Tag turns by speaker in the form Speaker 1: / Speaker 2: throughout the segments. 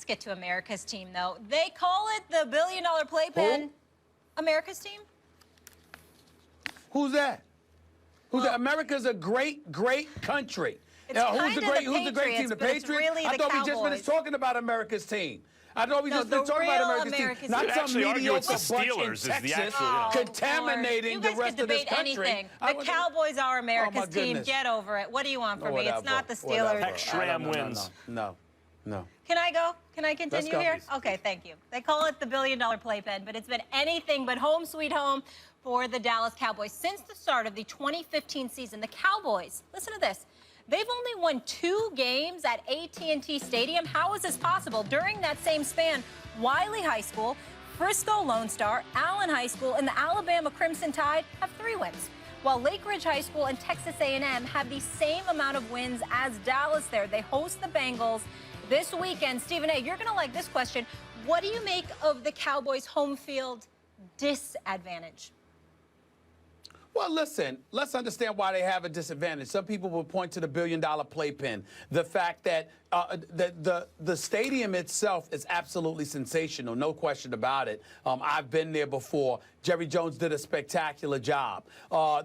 Speaker 1: get to America's team, though. They call it the billion-dollar playpen.
Speaker 2: Who?
Speaker 1: America's team?
Speaker 2: Who's that? Who's that? America's a great, great country.
Speaker 1: It's
Speaker 2: Who's the great team? The
Speaker 1: but it's
Speaker 2: Patriots?
Speaker 1: really
Speaker 2: I
Speaker 1: the
Speaker 2: thought we
Speaker 1: Cowboys.
Speaker 2: just finished talking about America's team. I thought we just
Speaker 1: the
Speaker 2: finished talking about
Speaker 1: real
Speaker 2: America's
Speaker 1: America's
Speaker 2: team. Not
Speaker 1: team.
Speaker 2: some
Speaker 3: Actually argue
Speaker 2: mediocre
Speaker 3: it's the
Speaker 2: bunch in
Speaker 3: Steelers is the
Speaker 2: Texas
Speaker 3: actual-
Speaker 2: contaminating the rest of this country.
Speaker 1: Anything. The Cowboys are America's team.
Speaker 2: goodness.
Speaker 1: Get over it. What do you want from me? It's not the
Speaker 2: Whatever.
Speaker 1: Steelers.
Speaker 3: Shram wins.
Speaker 2: No.
Speaker 1: Can I go? Can I continue
Speaker 2: go.
Speaker 1: here? Okay, thank you. They call it the billion-dollar playpen, but it's been anything but home sweet home for the Dallas Cowboys. Since the start of the 2015 season, the Cowboys, listen to this, they've only won 2 games at AT&T Stadium. How is this possible? During that same span, Wiley High School, Frisco Lone Star, Allen High School, and the Alabama Crimson Tide have 3 wins, while Lake Ridge High School and Texas A&M have the same amount of wins as Dallas there. They host the Bengals this weekend. Stephen A., you're going to like this question. What do you make of the Cowboys' home field disadvantage?
Speaker 2: Well, listen, let's understand why they have a disadvantage. Some people will point to the billion-dollar playpen. The fact that the stadium itself is absolutely sensational, no question about it. I've been there before. Jerry Jones did a spectacular job.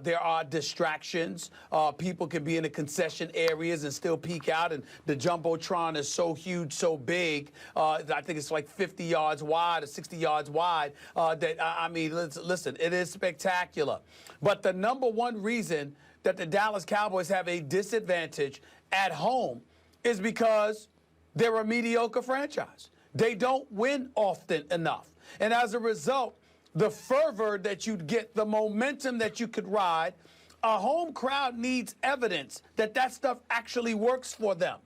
Speaker 2: There are distractions. People can be in the concession areas and still peek out, and the Jumbotron is so huge, so big. I think it's like 50 yards wide or 60 yards wide. I mean, listen, it is spectacular. But the number one reason that the Dallas Cowboys have a disadvantage at home is because they're a mediocre franchise. They don't win often enough. And as a result, the fervor that you'd get, the momentum that you could ride, a home crowd needs evidence that that stuff actually works for them.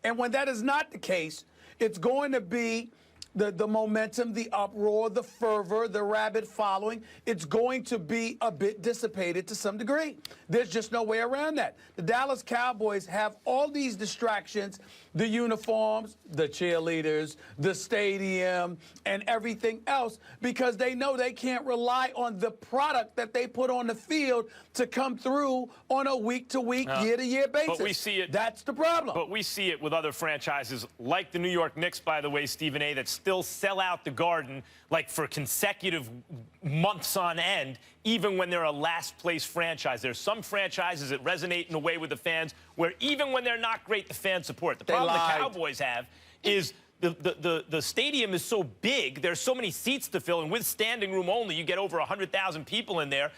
Speaker 2: And when that is not the case, it's going to be the momentum, the uproar, the fervor, the rabid following. It's going to be a bit dissipated to some degree. There's just no way around that. The Dallas Cowboys have all these distractions, the uniforms, the cheerleaders, the stadium, and everything else, because they know they can't rely on the product that they put on the field to come through on a week-to-week, year-to-year basis.
Speaker 3: But we see it.
Speaker 2: That's the problem.
Speaker 3: But we see it with other franchises, like the New York Knicks, by the way, Stephen A., that still sell out the Garden like for consecutive months on end, even when they're a last-place franchise. There's some franchises that resonate in a way with the fans where even when they're not great, the fans support. The problem the Cowboys have is the stadium is so big, there's so many seats to fill, and with standing room only, you get over 100,000 people in there.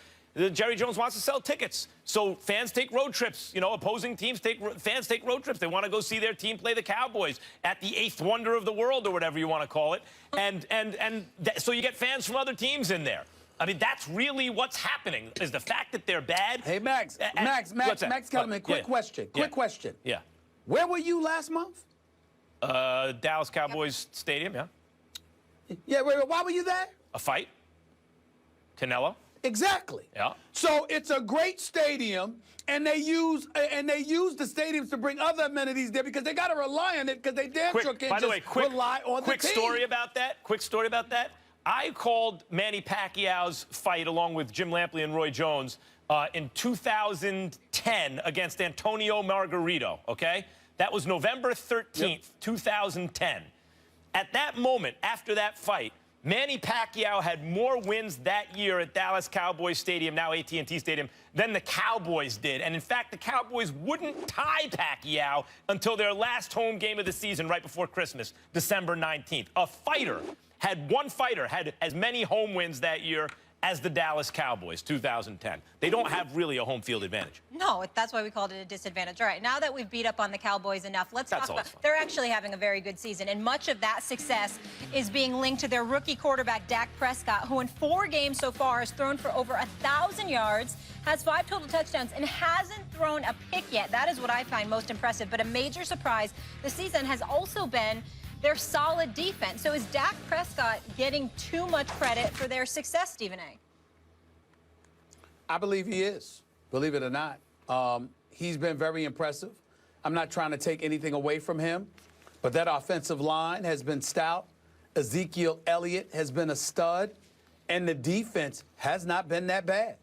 Speaker 3: Jerry Jones wants to sell tickets, so fans take road trips. You know, opposing teams fans take road trips. They want to go see their team play the Cowboys at the 8th wonder of the world, or whatever you want to call it. So you get fans from other teams in there. I mean, that's really what's happening, is the fact that they're bad.
Speaker 2: Hey, Max Kellerman, quick question.
Speaker 3: Yeah.
Speaker 2: Where were you last month?
Speaker 3: Dallas Cowboys Stadium, yeah.
Speaker 2: Yeah, wait, why were you there?
Speaker 3: A fight. Canelo.
Speaker 2: Exactly.
Speaker 3: Yeah.
Speaker 2: So it's a great stadium, and they use the stadiums to bring other amenities there because they got to rely on it because they damn sure can't rely on the team.
Speaker 3: Quick story about that. I called Manny Pacquiao's fight along with Jim Lampley and Roy Jones in 2010 against Antonio Margarito, okay? That was November 13th, 2010. At that moment, after that fight, Manny Pacquiao had more wins that year at Dallas Cowboys Stadium, now AT&T Stadium, than the Cowboys did. And in fact, the Cowboys wouldn't tie Pacquiao until their last home game of the season right before Christmas, December 19th. One fighter had as many home wins that year as the Dallas Cowboys, 2010. They don't have really a home field advantage.
Speaker 1: No, that's why we called it a disadvantage. All right, now that we've beat up on the Cowboys enough, let's talk about they're actually having a very good season, and much of that success is being linked to their rookie quarterback, Dak Prescott, who in 4 games so far has thrown for over 1,000 yards, has 5 total touchdowns, and hasn't thrown a pick yet. That is what I find most impressive, but a major surprise this season has also been their solid defense. So is Dak Prescott getting too much credit for their success, Stephen A.?
Speaker 2: I believe he is, believe it or not. He's been very impressive. I'm not trying to take anything away from him, but that offensive line has been stout. Ezekiel Elliott has been a stud, and the defense has not been that bad.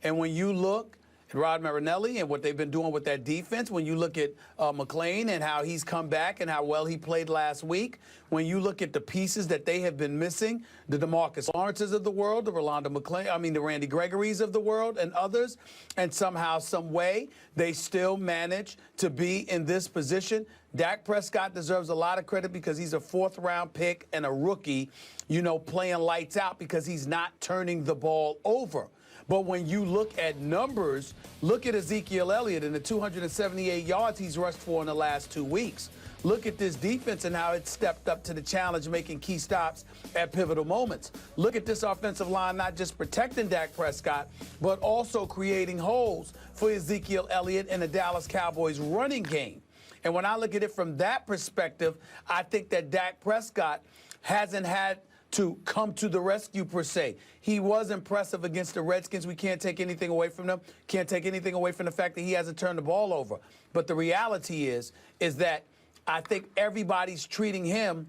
Speaker 2: And when you look Rod Marinelli and what they've been doing with that defense. When you look at McClain and how he's come back and how well he played last week. When you look at the pieces that they have been missing, the DeMarcus Lawrences of the world, the the Randy Gregory's of the world and others, and somehow, some way, they still manage to be in this position. Dak Prescott deserves a lot of credit because he's a fourth-round pick and a rookie, playing lights out because he's not turning the ball over. But when you look at numbers, look at Ezekiel Elliott and the 278 yards he's rushed for in the last 2 weeks. Look at this defense and how it stepped up to the challenge, making key stops at pivotal moments. Look at this offensive line not just protecting Dak Prescott, but also creating holes for Ezekiel Elliott and the Dallas Cowboys running game. And when I look at it from that perspective, I think that Dak Prescott hasn't had to come to the rescue, per se. He was impressive against the Redskins. We can't take anything away from them. Can't take anything away from the fact that he hasn't turned the ball over. But the reality is that I think everybody's treating him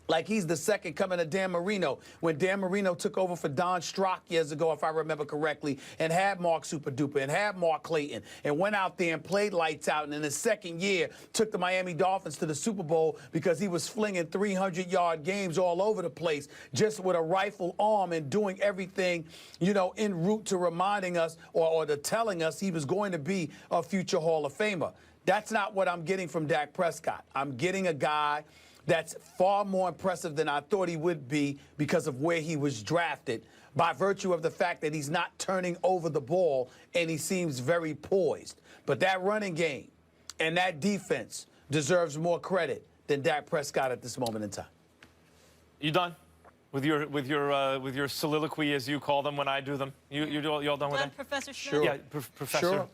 Speaker 2: like he's the second coming of Dan Marino. When Dan Marino took over for Don Strock years ago, if I remember correctly, and had Mark Super Duper and had Mark Clayton and went out there and played lights out, and in his second year took the Miami Dolphins to the Super Bowl because he was flinging 300-yard games all over the place just with a rifle arm and doing everything, en route to reminding us or to telling us he was going to be a future Hall of Famer. That's not what I'm getting from Dak Prescott. I'm getting a guy that's far more impressive than I thought he would be because of where he was drafted, by virtue of the fact that he's not turning over the ball and he seems very poised. But that running game and that defense deserves more credit than Dak Prescott at this moment in time.
Speaker 3: You done with your soliloquy, as you call them when I do them? You all done with that?
Speaker 1: Professor Smith?
Speaker 2: Sure.
Speaker 3: Yeah,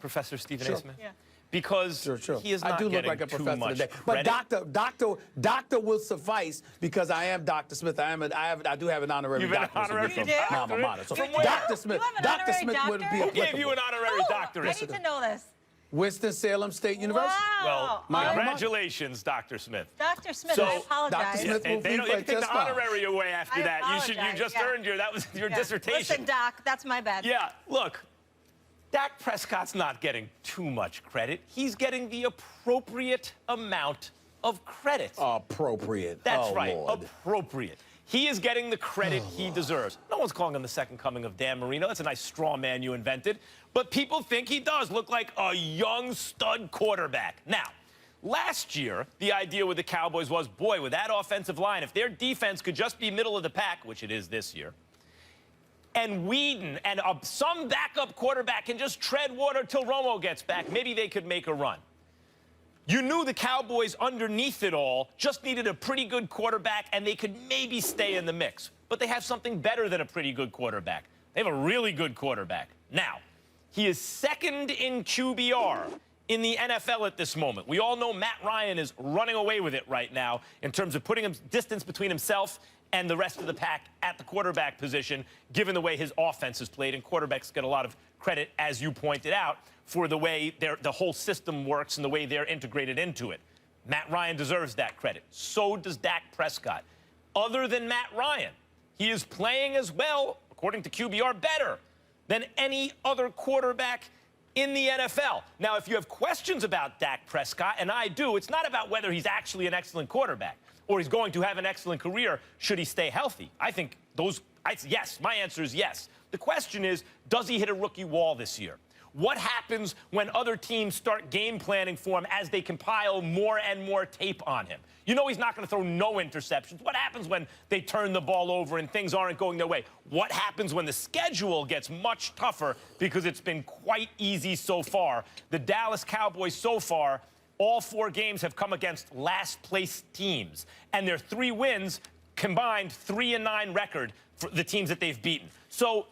Speaker 3: Professor Stephen A. Smith.
Speaker 1: Yeah.
Speaker 3: Because he is not
Speaker 2: I do look
Speaker 3: getting
Speaker 2: like a
Speaker 3: too
Speaker 2: professor
Speaker 3: much
Speaker 2: today.
Speaker 3: credit.
Speaker 2: But doctor will suffice because I am Dr. Smith. I do have an honorary
Speaker 3: You've been an
Speaker 2: doctorate
Speaker 3: honorary
Speaker 2: from
Speaker 3: doctorate?
Speaker 2: my alma mater. So
Speaker 3: From where?
Speaker 2: Dr. Smith,
Speaker 1: You have an
Speaker 2: Dr.
Speaker 1: honorary
Speaker 2: Smith would be
Speaker 1: doctor?
Speaker 2: applicable.
Speaker 3: Who gave you an honorary
Speaker 1: I
Speaker 3: doctorate?
Speaker 1: need to know this.
Speaker 2: Winston-Salem State University.
Speaker 1: Wow.
Speaker 3: Well, congratulations, Dr. Smith.
Speaker 1: Dr. Smith,
Speaker 3: So,
Speaker 1: I apologize.
Speaker 2: Dr. Smith
Speaker 3: And
Speaker 2: will
Speaker 3: they
Speaker 2: be
Speaker 3: don't take the
Speaker 2: just fine.
Speaker 3: honorary away after
Speaker 1: I
Speaker 3: that. You
Speaker 1: apologize,
Speaker 3: just
Speaker 1: yeah.
Speaker 3: earned that was your
Speaker 1: Yeah.
Speaker 3: dissertation.
Speaker 1: Listen, Doc, that's my bad.
Speaker 3: Yeah, look, Dak Prescott's not getting too much credit. He's getting the appropriate amount of credit.
Speaker 2: Appropriate.
Speaker 3: That's
Speaker 2: Oh,
Speaker 3: right,
Speaker 2: Lord.
Speaker 3: appropriate. He is getting the credit he deserves. No one's calling him the second coming of Dan Marino. That's a nice straw man you invented. But people think he does look like a young stud quarterback. Now, last year, the idea with the Cowboys was, boy, with that offensive line, if their defense could just be middle of the pack, which it is this year, and Whedon and some backup quarterback can just tread water till Romo gets back, maybe they could make a run. You knew the Cowboys, underneath it all, just needed a pretty good quarterback, and they could maybe stay in the mix. But they have something better than a pretty good quarterback. They have a really good quarterback. Now, he is second in QBR in the NFL at this moment. We all know Matt Ryan is running away with it right now in terms of putting distance between himself and the rest of the pack at the quarterback position, given the way his offense is played. And quarterbacks get a lot of credit, as you pointed out, for the way the whole system works and the way they're integrated into it. Matt Ryan deserves that credit. So does Dak Prescott. Other than Matt Ryan, he is playing as well, according to QBR, better than any other quarterback in the NFL. Now, if you have questions about Dak Prescott, and I do, it's not about whether he's actually an excellent quarterback or he's going to have an excellent career should he stay healthy. I think yes, my answer is yes. The question is, does he hit a rookie wall this year? What happens when other teams start game planning for him as they compile more and more tape on him? You know he's not going to throw no interceptions. What happens when they turn the ball over and things aren't going their way? What happens when the schedule gets much tougher because it's been quite easy so far? The Dallas Cowboys so far, all 4 games have come against last-place teams. And their 3 wins combined 3-9 record for the teams that they've beaten. So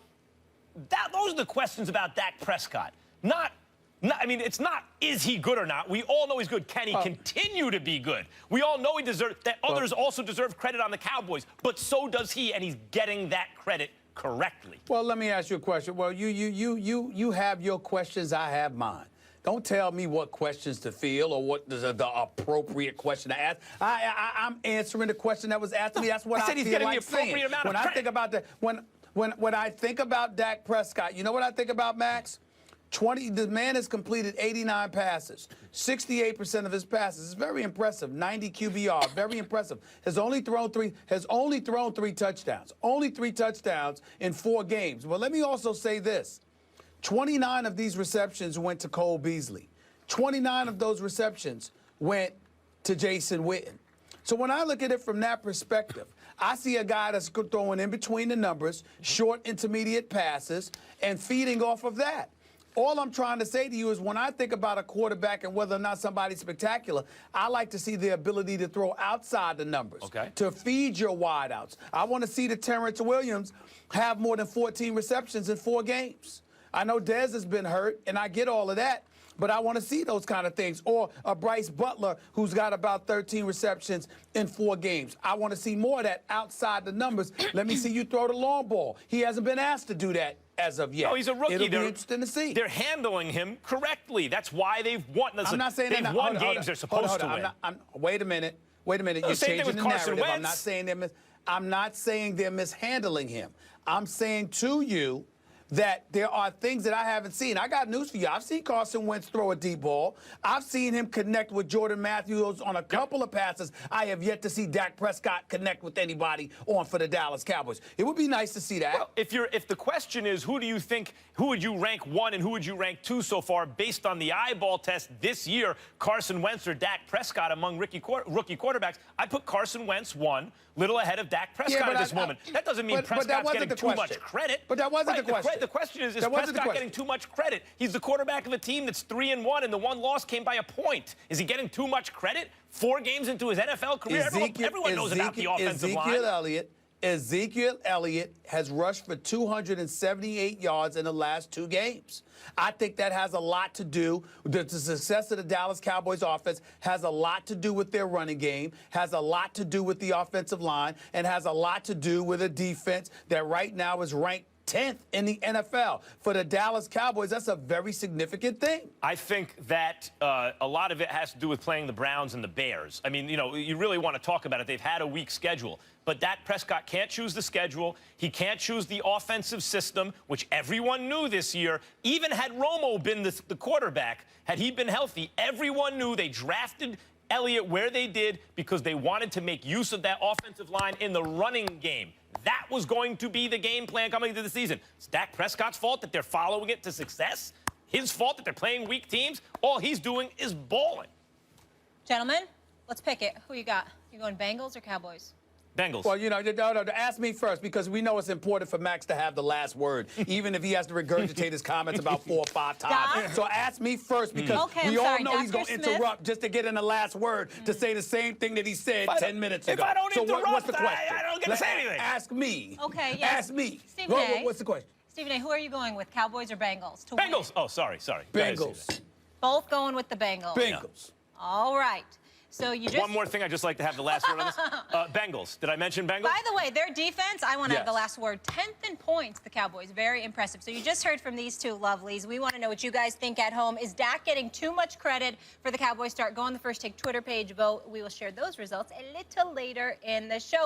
Speaker 3: those are the questions about Dak Prescott. It's not, is he good or not? We all know he's good. Can he continue to be good? We all know he deserves that. Others also deserve credit on the Cowboys, but so does he, and he's getting that credit correctly.
Speaker 2: Well, let me ask you a question. Well, you have your questions, I have mine. Don't tell me what questions to field or what the appropriate question to ask. I'm answering the question that was asked to me. That's what I
Speaker 3: said he's
Speaker 2: feel
Speaker 3: getting
Speaker 2: like
Speaker 3: the appropriate
Speaker 2: saying.
Speaker 3: amount of
Speaker 2: When I
Speaker 3: credit.
Speaker 2: think about when I think about Dak Prescott, you know what I think about, Max? The man has completed 89 passes, 68% of his passes. It's very impressive. 90 QBR, very impressive. Has only thrown three touchdowns. Only 3 touchdowns in 4 games. Well, let me also say this. 29 of these receptions went to Cole Beasley. 29 of those receptions went to Jason Witten. So when I look at it from that perspective, I see a guy that's throwing in between the numbers, short, intermediate passes, and feeding off of that. All I'm trying to say to you is when I think about a quarterback and whether or not somebody's spectacular, I like to see the ability to throw outside the numbers, to feed your wideouts. I want to see the Terrence Williams have more than 14 receptions in 4 games. I know Dez has been hurt, and I get all of that, but I want to see those kind of things. Or a Bryce Butler who's got about 13 receptions in 4 games. I want to see more of that outside the numbers. Let me see you throw the long ball. He hasn't been asked to do that as of yet.
Speaker 3: No, he's a rookie.
Speaker 2: It'll be interesting to see.
Speaker 3: They're handling him correctly. That's why they've won.
Speaker 2: I'm not saying
Speaker 3: they've won games they're supposed to win.
Speaker 2: Wait a minute. You're changing the narrative.
Speaker 3: Wentz.
Speaker 2: I'm not saying they're mishandling him. I'm saying to you that there are things that I haven't seen. I got news for you. I've seen Carson Wentz throw a deep ball. I've seen him connect with Jordan Matthews on a couple of passes. I have yet to see Dak Prescott connect with anybody on for the Dallas Cowboys. It would be nice to see that.
Speaker 3: Well, if the question is who would you rank 1 and who would you rank 2 so far based on the eyeball test this year, Carson Wentz or Dak Prescott among rookie quarterbacks, I put Carson Wentz 1, little ahead of Dak Prescott at this moment. That doesn't mean Prescott's getting too much credit.
Speaker 2: But that wasn't the question.
Speaker 3: The question is Prescott getting too much credit? He's the quarterback of a team that's 3-1, and the one loss came by a point. Is he getting too much credit? 4 games into his NFL career, everyone knows about the offensive line.
Speaker 2: Ezekiel Elliott has rushed for 278 yards in the last 2 games. I think that has a lot to do with the success of the Dallas Cowboys offense, has a lot to do with their running game, has a lot to do with the offensive line, and has a lot to do with a defense that right now is ranked 10th in the NFL. For the Dallas Cowboys, that's a very significant thing.
Speaker 3: I think that a lot of it has to do with playing the Browns and the Bears. I mean, you know, you really want to talk about it. They've had a weak schedule. But Dak Prescott can't choose the schedule. He can't choose the offensive system, which everyone knew this year. Even had Romo been the quarterback, had he been healthy, everyone knew they drafted Elliott where they did because they wanted to make use of that offensive line in the running game. That was going to be the game plan coming into the season. It's Dak Prescott's fault that they're following it to success. His fault that they're playing weak teams. All he's doing is balling.
Speaker 1: Gentlemen, let's pick it. Who you got? You going Bengals or Cowboys?
Speaker 3: Bengals.
Speaker 2: Well, you know, no, ask me first because we know it's important for Max to have the last word, even if he has to regurgitate his comments about 4 or 5 times. So ask me first because we all know he's going to interrupt just to get in the last word to say the same thing that he said 10 minutes ago.
Speaker 3: If I don't interrupt,
Speaker 2: what's the question?
Speaker 3: I don't get to say anything.
Speaker 2: Ask me.
Speaker 1: Okay, yes.
Speaker 2: Ask me.
Speaker 1: Stephen A.
Speaker 2: What's the question?
Speaker 1: Stephen A., who are you going with, Cowboys or Bengals? To
Speaker 3: Bengals.
Speaker 1: Win?
Speaker 3: Oh, sorry.
Speaker 2: Bengals.
Speaker 1: Both going with the Bengals.
Speaker 2: Bengals.
Speaker 1: All right. So you just...
Speaker 3: One more thing, I'd just like to have the last word on this. Bengals. Did I mention Bengals?
Speaker 1: By the way, their defense, I want to have the last word. 10th in points, the Cowboys. Very impressive. So you just heard from these two lovelies. We want to know what you guys think at home. Is Dak getting too much credit for the Cowboys start? Go on the First Take Twitter page, vote. We will share those results a little later in the show.